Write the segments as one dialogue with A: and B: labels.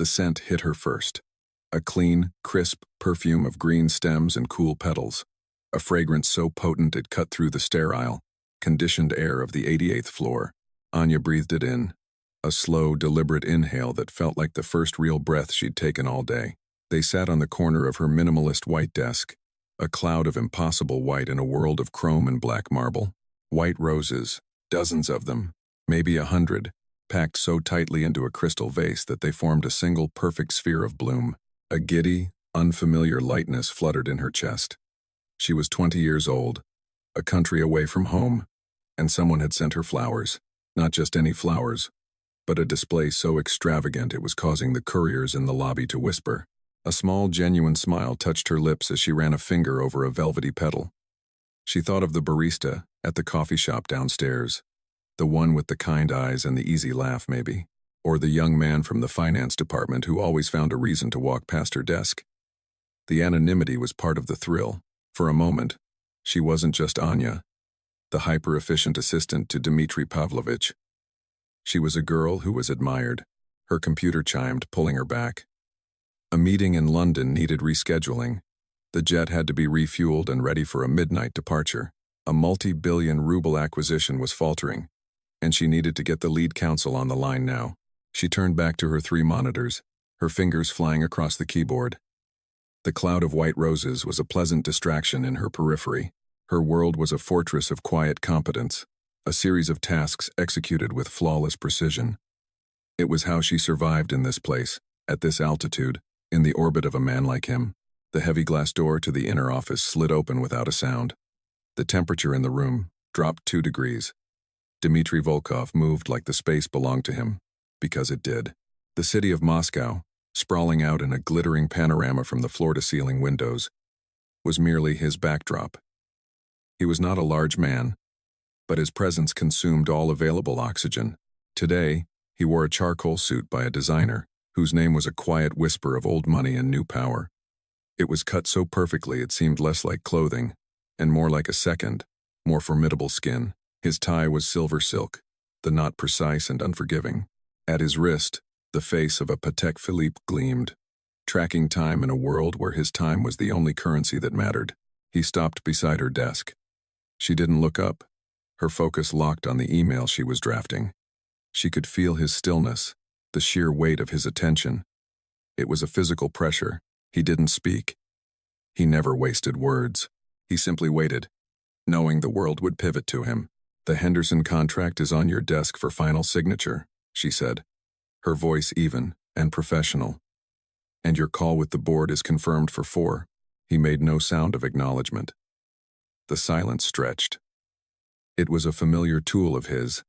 A: The scent hit her first. A clean, crisp perfume of green stems and cool petals. A fragrance so potent it cut through the sterile, conditioned air of the 88th floor. Anya breathed it in. A slow, deliberate inhale that felt like the first real breath she'd taken all day. They sat on the corner of her minimalist white desk, a cloud of impossible white in a world of chrome and black marble. White roses, dozens of them, maybe 100, packed so tightly into a crystal vase that they formed a single perfect sphere of bloom. A giddy, unfamiliar lightness fluttered in her chest. She was 20 years old, a country away from home, and someone had sent her flowers. Not just any flowers, but a display so extravagant it was causing the couriers in the lobby to whisper. A small, genuine smile touched her lips as she ran a finger over a velvety petal. She thought of the barista at the coffee shop downstairs, the one with the kind eyes and the easy laugh maybe, or the young man from the finance department who always found a reason to walk past her desk. The anonymity was part of the thrill. For a moment, she wasn't just Anya, the hyper-efficient assistant to Dmitry Pavlovich. She was a girl who was admired. Her computer chimed, pulling her back. A meeting in London needed rescheduling. The jet had to be refueled and ready for a midnight departure. A multi-billion ruble acquisition was faltering, and she needed to get the lead counsel on the line now. She turned back to her 3 monitors, her fingers flying across the keyboard. The cloud of white roses was a pleasant distraction in her periphery. Her world was a fortress of quiet competence, a series of tasks executed with flawless precision. It was how she survived in this place, at this altitude, in the orbit of a man like him. The heavy glass door to the inner office slid open without a sound. The temperature in the room dropped 2 degrees. Dmitry Volkov moved like the space belonged to him, because it did. The city of Moscow, sprawling out in a glittering panorama from the floor-to-ceiling windows, was merely his backdrop. He was not a large man, but his presence consumed all available oxygen. Today, he wore a charcoal suit by a designer, whose name was a quiet whisper of old money and new power. It was cut so perfectly it seemed less like clothing, and more like a second, more formidable skin. His tie was silver silk, the knot precise and unforgiving. At his wrist, the face of a Patek Philippe gleamed, tracking time in a world where his time was the only currency that mattered. He stopped beside her desk. She didn't look up, her focus locked on the email she was drafting. She could feel his stillness, the sheer weight of his attention. It was a physical pressure. He didn't speak. He never wasted words. He simply waited, knowing the world would pivot to him. "The Henderson contract is on your desk for final signature," she said, her voice even and professional. "And your call with the board is confirmed for 4. He made no sound of acknowledgement. The silence stretched. It was a familiar tool of his,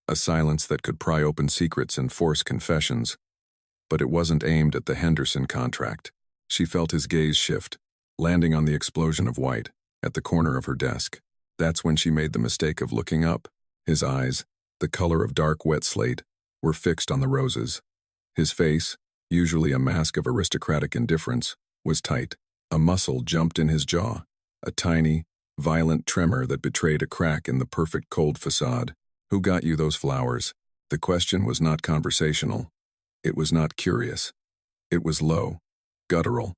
A: a silence that could pry open secrets and force confessions. But it wasn't aimed at the Henderson contract. She felt his gaze shift, landing on the explosion of white at the corner of her desk. That's when she made the mistake of looking up. His eyes, the color of dark wet slate, were fixed on the roses. His face, usually a mask of aristocratic indifference, was tight. A muscle jumped in his jaw, a tiny, violent tremor that betrayed a crack in the perfect cold facade. "Who got you those flowers?" The question was not conversational. It was not curious. It was low, guttural,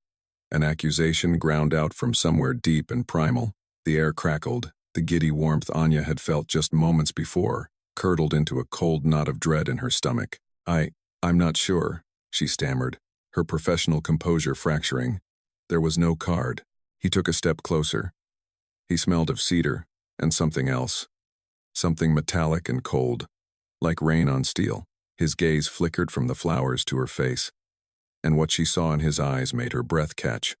A: an accusation ground out from somewhere deep and primal. The air crackled. The giddy warmth Anya had felt just moments before curdled into a cold knot of dread in her stomach. I'm not sure," she stammered, her professional composure fracturing. There was no card. He took a step closer. He smelled of cedar and something else. Something metallic and cold, like rain on steel. His gaze flickered from the flowers to her face, and what she saw in his eyes made her breath catch.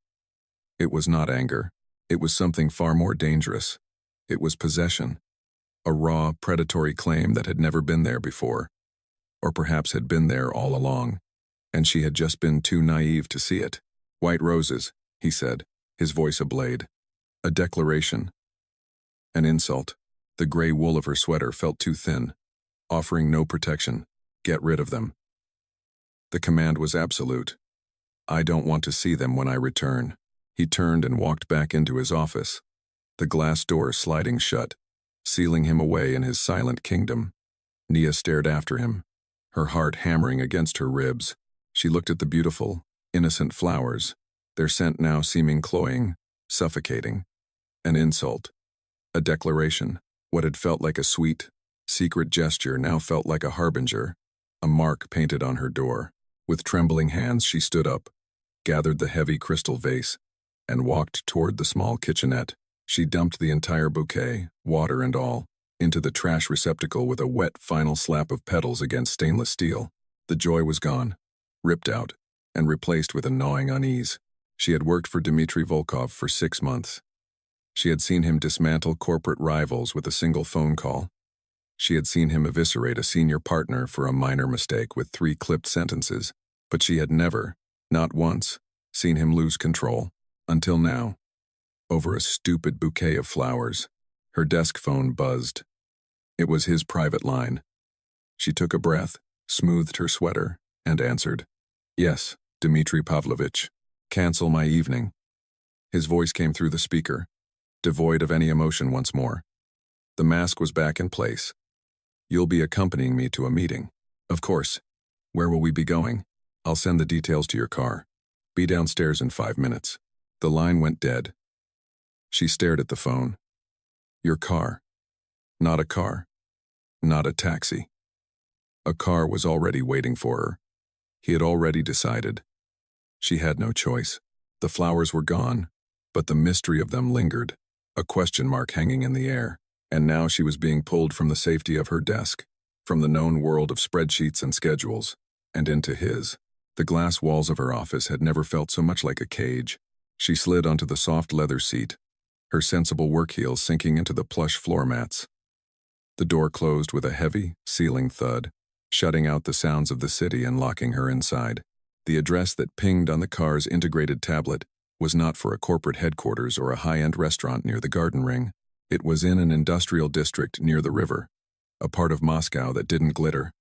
A: It was not anger. It was something far more dangerous. It was possession. A raw, predatory claim that had never been there before, or perhaps had been there all along, and she had just been too naive to see it. "White roses," he said, his voice ablade. A declaration. An insult. The gray wool of her sweater felt too thin, offering no protection. Get rid of them. The command was absolute. "I don't want to see them when I return." He turned and walked back into his office, the glass door sliding shut, sealing him away in his silent kingdom. Nia stared after him, her heart hammering against her ribs. She looked at the beautiful, innocent flowers, their scent now seeming cloying, suffocating. An insult. A declaration. What had felt like a sweet, secret gesture now felt like a harbinger, a mark painted on her door. With trembling hands she stood up, gathered the heavy crystal vase, and walked toward the small kitchenette. She dumped the entire bouquet, water and all, into the trash receptacle with a wet final slap of petals against stainless steel. The joy was gone, ripped out, and replaced with a gnawing unease. She had worked for Dmitry Volkov for 6 months. She had seen him dismantle corporate rivals with a single phone call. She had seen him eviscerate a senior partner for a minor mistake with 3 clipped sentences, but she had never, not once, seen him lose control, until now. Over a stupid bouquet of flowers, her desk phone buzzed. It was his private line. She took a breath, smoothed her sweater, and answered, "Yes, Dmitry Pavlovich. Cancel my evening." His voice came through the speaker, devoid of any emotion once more. The mask was back in place. "You'll be accompanying me to a meeting." "Of course. Where will we be going?" "I'll send the details to your car. Be downstairs in 5 minutes." The line went dead. She stared at the phone. Your car. Not a car. Not a taxi. A car was already waiting for her. He had already decided. She had no choice. The flowers were gone, but the mystery of them lingered, a question mark hanging in the air. And now she was being pulled from the safety of her desk, from the known world of spreadsheets and schedules, and into his. The glass walls of her office had never felt so much like a cage. She slid onto the soft leather seat, her sensible work heels sinking into the plush floor mats. The door closed with a heavy, sealing thud, shutting out the sounds of the city and locking her inside. The address that pinged on the car's integrated tablet was not for a corporate headquarters or a high-end restaurant near the Garden Ring. It was in an industrial district near the river, a part of Moscow that didn't glitter,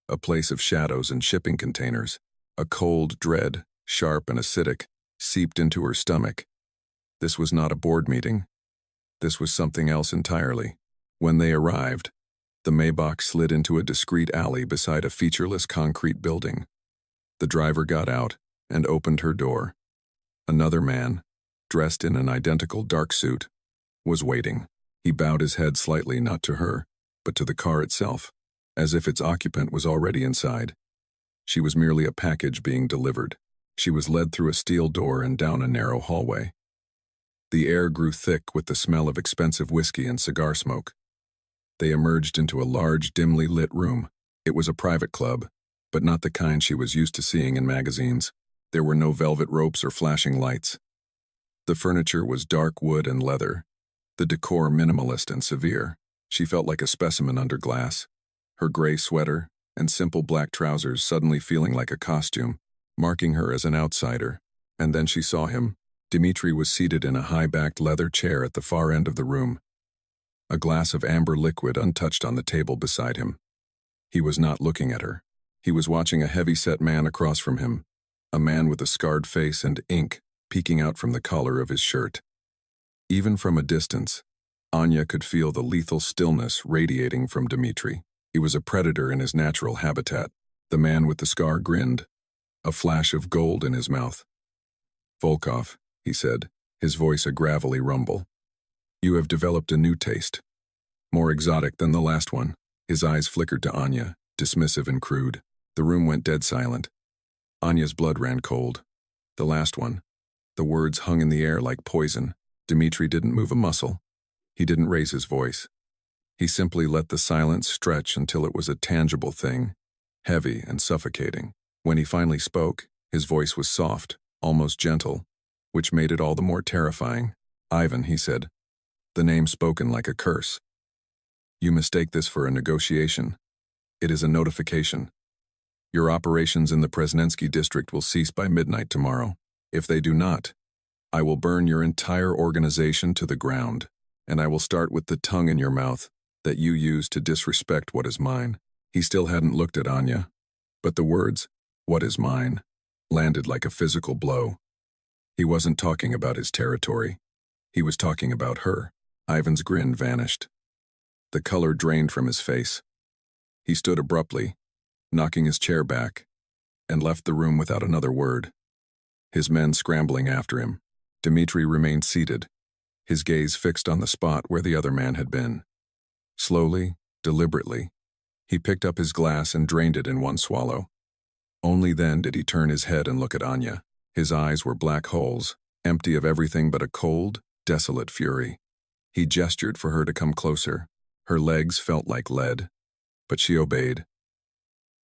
A: a place of shadows and shipping containers. A cold dread, sharp and acidic, seeped into her stomach. This was not a board meeting. This was something else entirely. When they arrived, the Maybach slid into a discreet alley beside a featureless concrete building. The driver got out and opened her door. Another man, dressed in an identical dark suit, was waiting. He bowed his head slightly, not to her, but to the car itself, as if its occupant was already inside. She was merely a package being delivered. She was led through a steel door and down a narrow hallway. The air grew thick with the smell of expensive whiskey and cigar smoke. They emerged into a large, dimly lit room. It was a private club, but not the kind she was used to seeing in magazines. There were no velvet ropes or flashing lights. The furniture was dark wood and leather, the decor minimalist and severe. She felt like a specimen under glass, her gray sweater and simple black trousers suddenly feeling like a costume, marking her as an outsider. And then she saw him. Dmitry was seated in a high-backed leather chair at the far end of the room, a glass of amber liquid untouched on the table beside him. He was not looking at her. He was watching a heavy-set man across from him, a man with a scarred face and ink peeking out from the collar of his shirt. Even from a distance, Anya could feel the lethal stillness radiating from Dmitry. He was a predator in his natural habitat. The man with the scar grinned, a flash of gold in his mouth. "Volkov," he said, his voice a gravelly rumble. "You have developed a new taste, more exotic than the last one." His eyes flickered to Anya, dismissive and crude. The room went dead silent. Anya's blood ran cold. The last one. The words hung in the air like poison. Dmitry didn't move a muscle. He didn't raise his voice. He simply let the silence stretch until it was a tangible thing, heavy and suffocating. When he finally spoke, his voice was soft, almost gentle, which made it all the more terrifying. "Ivan," he said, the name spoken like a curse. "You mistake this for a negotiation. It is a notification. Your operations in the Presnensky district will cease by midnight tomorrow. If they do not, I will burn your entire organization to the ground, and I will start with the tongue in your mouth that you use to disrespect what is mine." He still hadn't looked at Anya, but the words, "what is mine," landed like a physical blow. He wasn't talking about his territory. He was talking about her. Ivan's grin vanished. The color drained from his face. He stood abruptly, knocking his chair back, and left the room without another word. His men scrambling after him. Dmitri remained seated, his gaze fixed on the spot where the other man had been. Slowly, deliberately, he picked up his glass and drained it in one swallow. Only then did he turn his head and look at Anya. His eyes were black holes, empty of everything but a cold, desolate fury. He gestured for her to come closer. Her legs felt like lead, but she obeyed,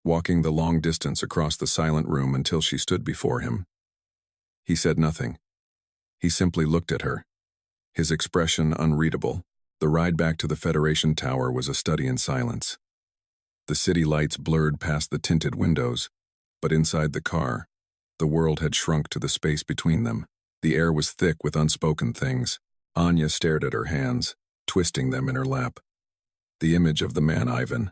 A: walking the long distance across the silent room until she stood before him. He said nothing. He simply looked at her, his expression unreadable. The ride back to the Federation Tower was a study in silence. The city lights blurred past the tinted windows, but inside the car, the world had shrunk to the space between them. The air was thick with unspoken things. Anya stared at her hands, twisting them in her lap. The image of the man Ivan,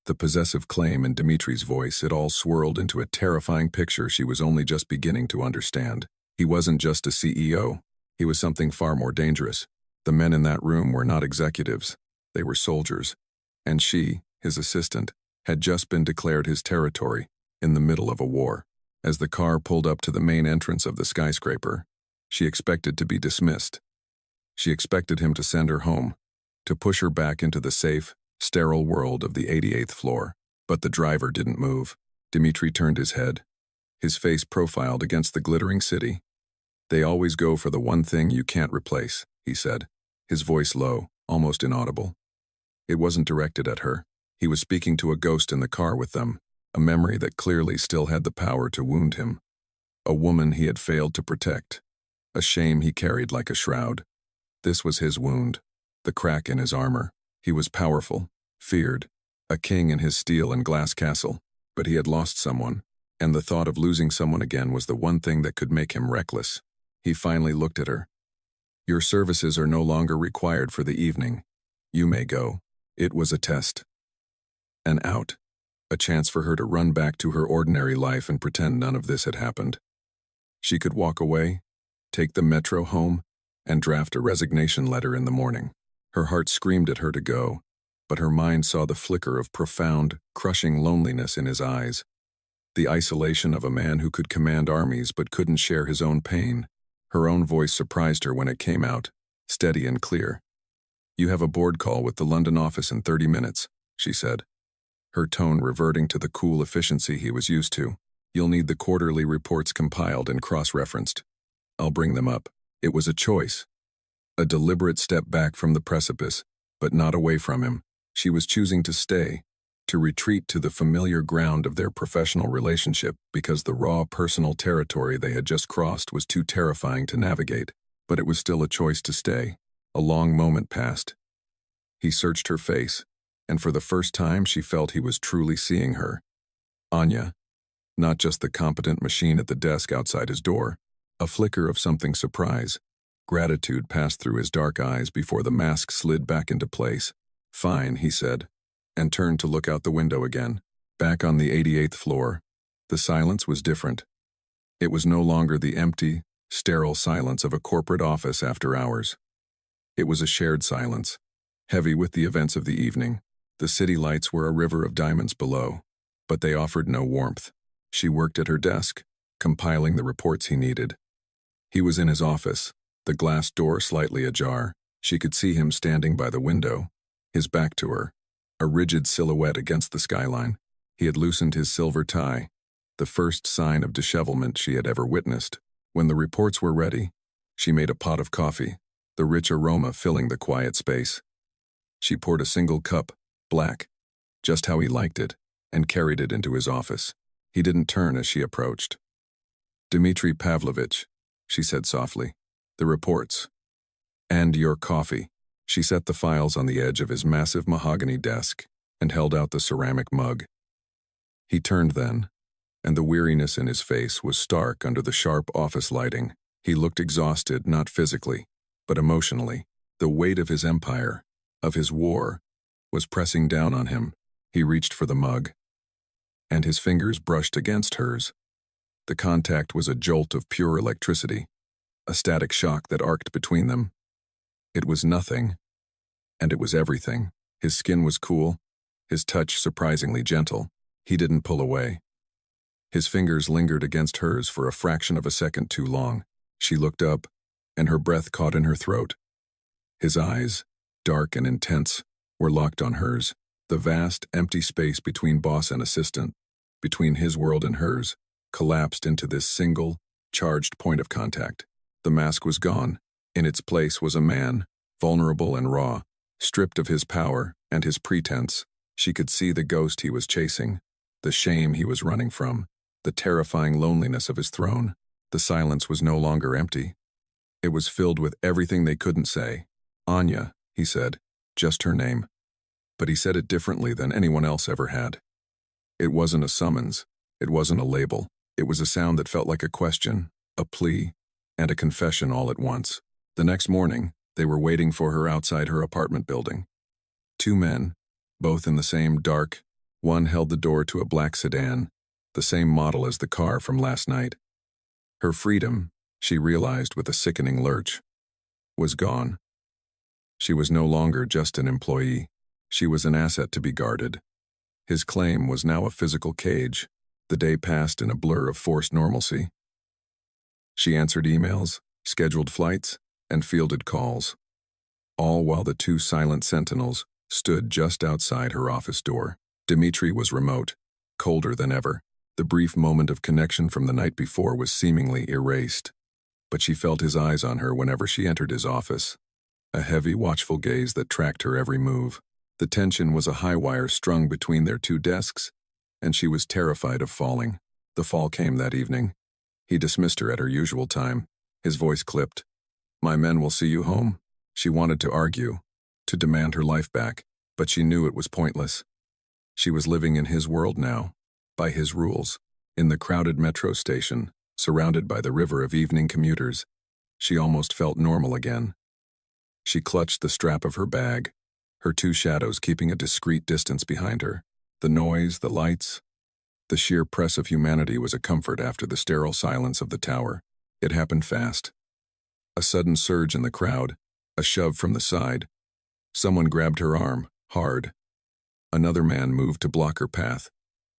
A: the possessive claim in Dmitri's voice, it all swirled into a terrifying picture she was only just beginning to understand. He wasn't just a CEO. He was something far more dangerous. The men in that room were not executives. They were soldiers. And she, his assistant, had just been declared his territory in the middle of a war. As the car pulled up to the main entrance of the skyscraper, she expected to be dismissed. She expected him to send her home, to push her back into the safe, sterile world of the 88th floor. But the driver didn't move. Dmitri turned his head, his face profiled against the glittering city. "They always go for the one thing you can't replace," he said, his voice low, almost inaudible. It wasn't directed at her. He was speaking to a ghost in the car with them, a memory that clearly still had the power to wound him. A woman he had failed to protect, a shame he carried like a shroud. This was his wound, the crack in his armor. He was powerful, feared, a king in his steel and glass castle, but he had lost someone, and the thought of losing someone again was the one thing that could make him reckless. He finally looked at her. "Your services are no longer required for the evening. You may go." It was a test. An out. A chance for her to run back to her ordinary life and pretend none of this had happened. She could walk away, take the metro home, and draft a resignation letter in the morning. Her heart screamed at her to go, but her mind saw the flicker of profound, crushing loneliness in his eyes. The isolation of a man who could command armies but couldn't share his own pain. Her own voice surprised her when it came out, steady and clear. "You have a board call with the London office in 30 minutes, she said, her tone reverting to the cool efficiency he was used to. "You'll need the quarterly reports compiled and cross-referenced. I'll bring them up." It was a choice. A deliberate step back from the precipice, but not away from him. She was choosing to stay, to retreat to the familiar ground of their professional relationship because the raw personal territory they had just crossed was too terrifying to navigate. But it was still a choice to stay. A long moment passed. He searched her face, and for the first time she felt he was truly seeing her. Anya, not just the competent machine at the desk outside his door. A flicker of something surprise. Gratitude passed through his dark eyes before the mask slid back into place. "Fine," he said, and turned to look out the window again. Back on the 88th floor, the silence was different. It was no longer the empty, sterile silence of a corporate office after hours. It was a shared silence, heavy with the events of the evening. The city lights were a river of diamonds below, but they offered no warmth. She worked at her desk, compiling the reports he needed. He was in his office, the glass door slightly ajar. She could see him standing by the window, his back to her, a rigid silhouette against the skyline. He had loosened his silver tie, the first sign of dishevelment she had ever witnessed. When the reports were ready, she made a pot of coffee, the rich aroma filling the quiet space. She poured a single cup, black, just how he liked it, and carried it into his office. He didn't turn as she approached. "Dmitri Pavlovich," she said softly, "the reports. And your coffee." She set the files on the edge of his massive mahogany desk and held out the ceramic mug. He turned then, and the weariness in his face was stark under the sharp office lighting. He looked exhausted, not physically, but emotionally. The weight of his empire, of his war, was pressing down on him. He reached for the mug, and his fingers brushed against hers. The contact was a jolt of pure electricity, a static shock that arced between them. It was nothing, and it was everything. His skin was cool, his touch surprisingly gentle. He didn't pull away. His fingers lingered against hers for a fraction of a second too long. She looked up, and her breath caught in her throat. His eyes, dark and intense, were locked on hers. The vast, empty space between boss and assistant, between his world and hers, collapsed into this single, charged point of contact. The mask was gone. In its place was a man, vulnerable and raw, stripped of his power and his pretense. She could see the ghost he was chasing, the shame he was running from, the terrifying loneliness of his throne. The silence was no longer empty. It was filled with everything they couldn't say. Anya, he said, just her name. But he said it differently than anyone else ever had. It wasn't a summons. It wasn't a label. It was a sound that felt like a question, a plea, and a confession all at once. The next morning, they were waiting for her outside her apartment building. Two men, both in the same dark, one held the door to a black sedan, the same model as the car from last night. Her freedom, she realized with a sickening lurch, was gone. She was no longer just an employee. She was an asset to be guarded. His claim was now a physical cage. The day passed in a blur of forced normalcy. She answered emails, scheduled flights, and fielded calls, all while the two silent sentinels stood just outside her office door. Dmitri was remote, colder than ever. The brief moment of connection from the night before was seemingly erased, but she felt his eyes on her whenever she entered his office, a heavy, watchful gaze that tracked her every move. The tension was a high wire strung between their two desks, and she was terrified of falling. The fall came that evening. He dismissed her at her usual time. His voice clipped. "My men will see you home." She wanted to argue, to demand her life back, but she knew it was pointless. She was living in his world now, by his rules, in the crowded metro station, surrounded by the river of evening commuters. She almost felt normal again. She clutched the strap of her bag, her two shadows keeping a discreet distance behind her. The noise, the lights, the sheer press of humanity was a comfort after the sterile silence of the tower. It happened fast. A sudden surge in the crowd, a shove from the side. Someone grabbed her arm, hard. Another man moved to block her path.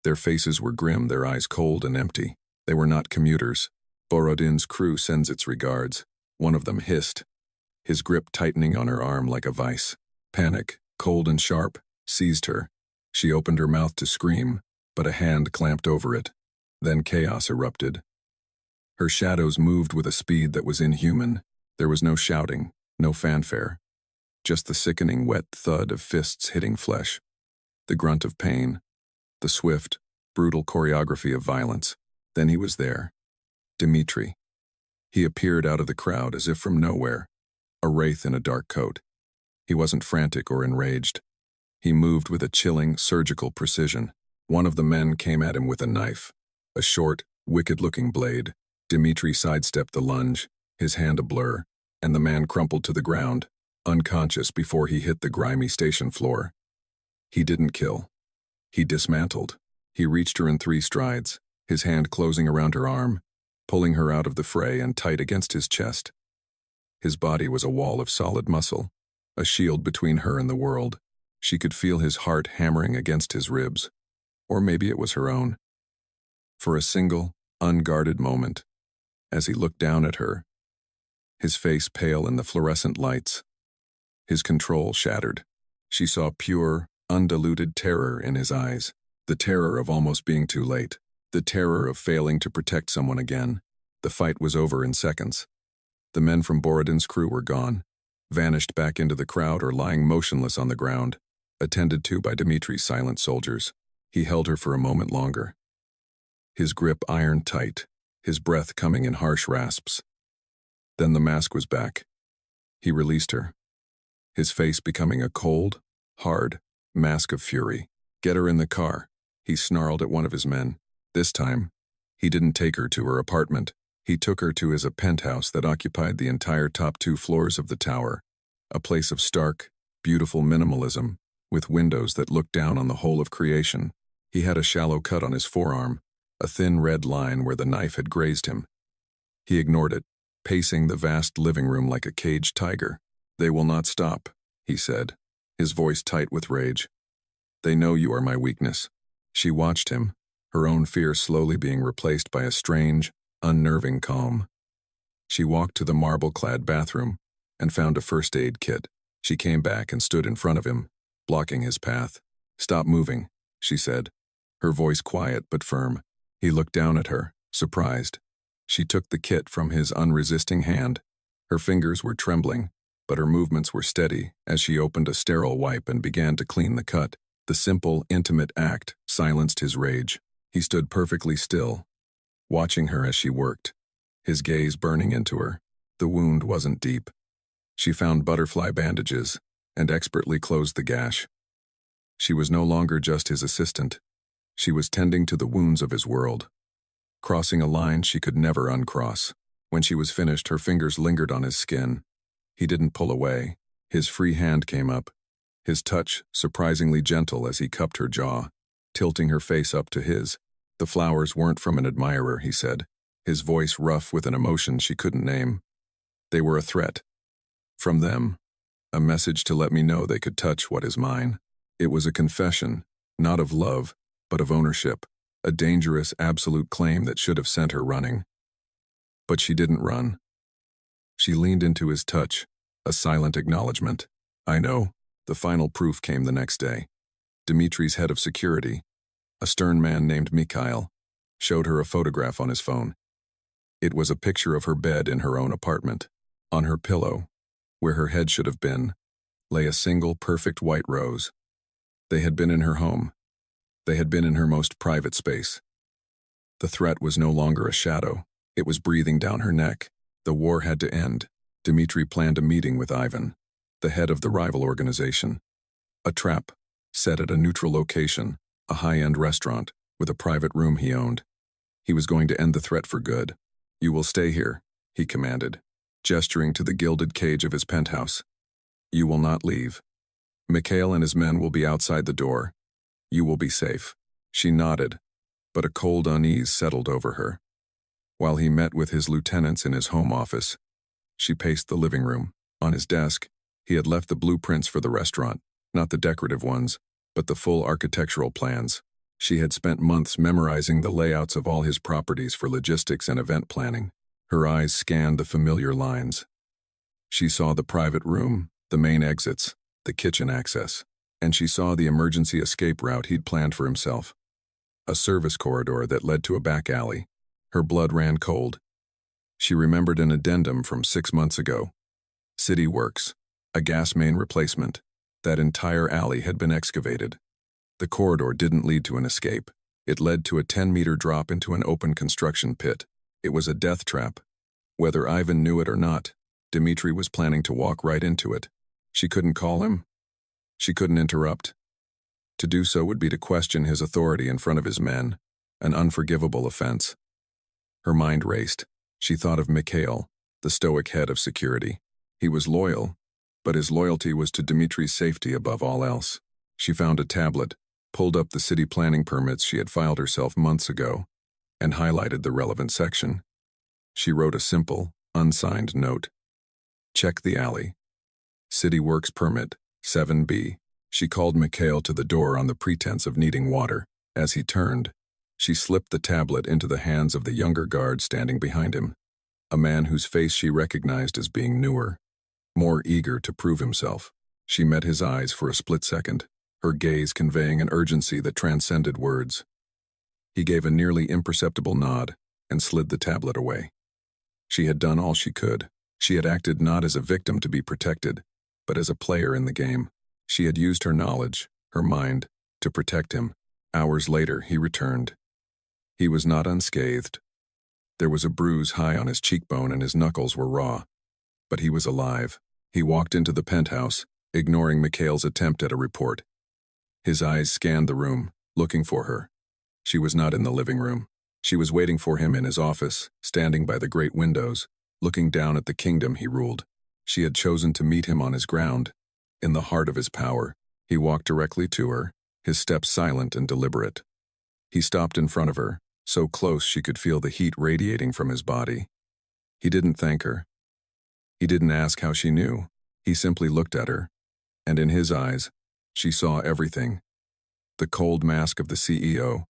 A: Their faces were grim, their eyes cold and empty. They were not commuters. "Borodin's crew sends its regards," one of them hissed, his grip tightening on her arm like a vice. Panic, cold and sharp, seized her. She opened her mouth to scream, but a hand clamped over it. Then chaos erupted. Her shadows moved with a speed that was inhuman. There was no shouting, no fanfare. Just the sickening wet thud of fists hitting flesh. The grunt of pain. The swift, brutal choreography of violence. Then he was there. Dmitri. He appeared out of the crowd as if from nowhere, a wraith in a dark coat. He wasn't frantic or enraged. He moved with a chilling, surgical precision. One of the men came at him with a knife, a short, wicked-looking blade. Dmitri sidestepped the lunge, his hand a blur, and the man crumpled to the ground, unconscious before he hit the grimy station floor. He didn't kill. He dismantled. He reached her in 3 strides, his hand closing around her arm, pulling her out of the fray and tight against his chest. His body was a wall of solid muscle, a shield between her and the world. She could feel his heart hammering against his ribs, or maybe it was her own. For a single, unguarded moment, as he looked down at her, his face pale in the fluorescent lights, his control shattered. She saw pure, undiluted terror in his eyes, the terror of almost being too late, the terror of failing to protect someone again. The fight was over in seconds. The men from Borodin's crew were gone, vanished back into the crowd or lying motionless on the ground, attended to by Dmitri's silent soldiers. He held her for a moment longer, his grip iron tight, his breath coming in harsh rasps. Then the mask was back. He released her, his face becoming a cold, hard mask of fury. "Get her in the car," he snarled at one of his men. This time, he didn't take her to her apartment. He took her to his penthouse that occupied the entire top 2 floors of the tower, a place of stark, beautiful minimalism, with windows that looked down on the whole of creation. He had a shallow cut on his forearm, a thin red line where the knife had grazed him. He ignored it, pacing the vast living room like a caged tiger. "They will not stop," he said, his voice tight with rage. "They know you are my weakness." She watched him, her own fear slowly being replaced by a strange, unnerving calm. She walked to the marble-clad bathroom and found a first aid kit. She came back and stood in front of him, blocking his path. "Stop moving," she said, her voice quiet but firm. He looked down at her, surprised. She took the kit from his unresisting hand. Her fingers were trembling, but her movements were steady as she opened a sterile wipe and began to clean the cut. The simple, intimate act silenced his rage. He stood perfectly still, watching her as she worked, his gaze burning into her. The wound wasn't deep. She found butterfly bandages and expertly closed the gash. She was no longer just his assistant. She was tending to the wounds of his world, crossing a line she could never uncross. When she was finished, her fingers lingered on his skin. He didn't pull away. His free hand came up, his touch surprisingly gentle as he cupped her jaw, tilting her face up to his. "The flowers weren't from an admirer," he said, his voice rough with an emotion she couldn't name. "They were a threat. From them. A message to let me know they could touch what is mine." It was a confession, not of love, but of ownership, a dangerous, absolute claim that should have sent her running. But she didn't run. She leaned into his touch, a silent acknowledgement. "I know." The final proof came the next day. Dimitri's head of security, a stern man named Mikhail, showed her a photograph on his phone. It was a picture of her bed in her own apartment. On her pillow, where her head should have been, lay a single perfect white rose. They had been in her home. They had been in her most private space. The threat was no longer a shadow. It was breathing down her neck. The war had to end. Dimitri planned a meeting with Ivan, the head of the rival organization. A trap, set at a neutral location, a high-end restaurant, with a private room he owned. He was going to end the threat for good. "You will stay here," he commanded, gesturing to the gilded cage of his penthouse. "You will not leave. Mikhail and his men will be outside the door. You will be safe." She nodded, but a cold unease settled over her. While he met with his lieutenants in his home office, she paced the living room. On his desk, he had left the blueprints for the restaurant, not the decorative ones, but the full architectural plans. She had spent months memorizing the layouts of all his properties for logistics and event planning. Her eyes scanned the familiar lines. She saw the private room, the main exits, the kitchen access, and she saw the emergency escape route he'd planned for himself. A service corridor that led to a back alley. Her blood ran cold. She remembered an addendum from 6 months ago. City works, a gas main replacement. That entire alley had been excavated. The corridor didn't lead to an escape. It led to a 10-meter drop into an open construction pit. It was a death trap. Whether Ivan knew it or not, Dimitri was planning to walk right into it. She couldn't call him. She couldn't interrupt. To do so would be to question his authority in front of his men, an unforgivable offense. Her mind raced. She thought of Mikhail, the stoic head of security. He was loyal, but his loyalty was to Dimitri's safety above all else. She found a tablet, pulled up the city planning permits she had filed herself months ago, and highlighted the relevant section. She wrote a simple, unsigned note. "Check the alley. City Works Permit, 7B. She called Mikhail to the door on the pretense of needing water. As he turned, she slipped the tablet into the hands of the younger guard standing behind him, a man whose face she recognized as being newer, more eager to prove himself. She met his eyes for a split second, her gaze conveying an urgency that transcended words. He gave a nearly imperceptible nod and slid the tablet away. She had done all she could. She had acted not as a victim to be protected, but as a player in the game. She had used her knowledge, her mind, to protect him. Hours later, he returned. He was not unscathed. There was a bruise high on his cheekbone and his knuckles were raw. But he was alive. He walked into the penthouse, ignoring Mikhail's attempt at a report. His eyes scanned the room, looking for her. She was not in the living room. She was waiting for him in his office, standing by the great windows, looking down at the kingdom he ruled. She had chosen to meet him on his ground, in the heart of his power. He walked directly to her, his steps silent and deliberate. He stopped in front of her, so close she could feel the heat radiating from his body. He didn't thank her. He didn't ask how she knew. He simply looked at her, and in his eyes, she saw everything. The cold mask of the CEO,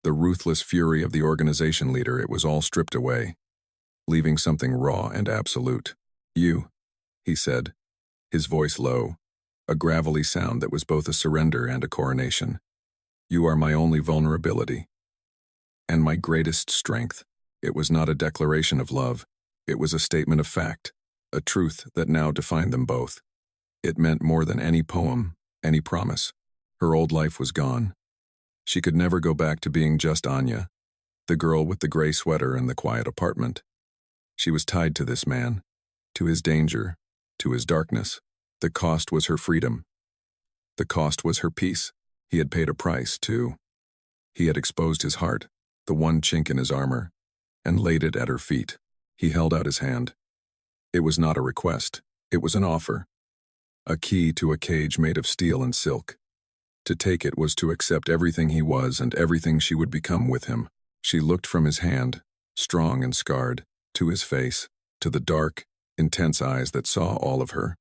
A: The ruthless fury of the organization leader, it was all stripped away, leaving something raw and absolute. "You," he said, his voice low, a gravelly sound that was both a surrender and a coronation. "You are my only vulnerability. And my greatest strength." It was not a declaration of love. It was a statement of fact, a truth that now defined them both. It meant more than any poem, any promise. Her old life was gone. She could never go back to being just Anya, the girl with the gray sweater and the quiet apartment. She was tied to this man, to his danger, to his darkness. The cost was her freedom. The cost was her peace. He had paid a price, too. He had exposed his heart, the one chink in his armor, and laid it at her feet. He held out his hand. It was not a request. It was an offer. A key to a cage made of steel and silk. To take it was to accept everything he was and everything she would become with him. She looked from his hand, strong and scarred, to his face, to the dark, intense eyes that saw all of her.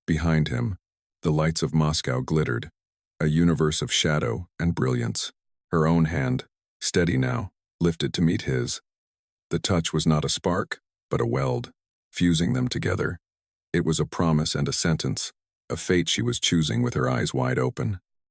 A: Behind him, the lights of Moscow glittered, a universe of shadow and brilliance. Her own hand, steady now, lifted to meet his. The touch was not a spark, but a weld, fusing them together. It was a promise and a sentence, a fate she was choosing with her eyes wide open.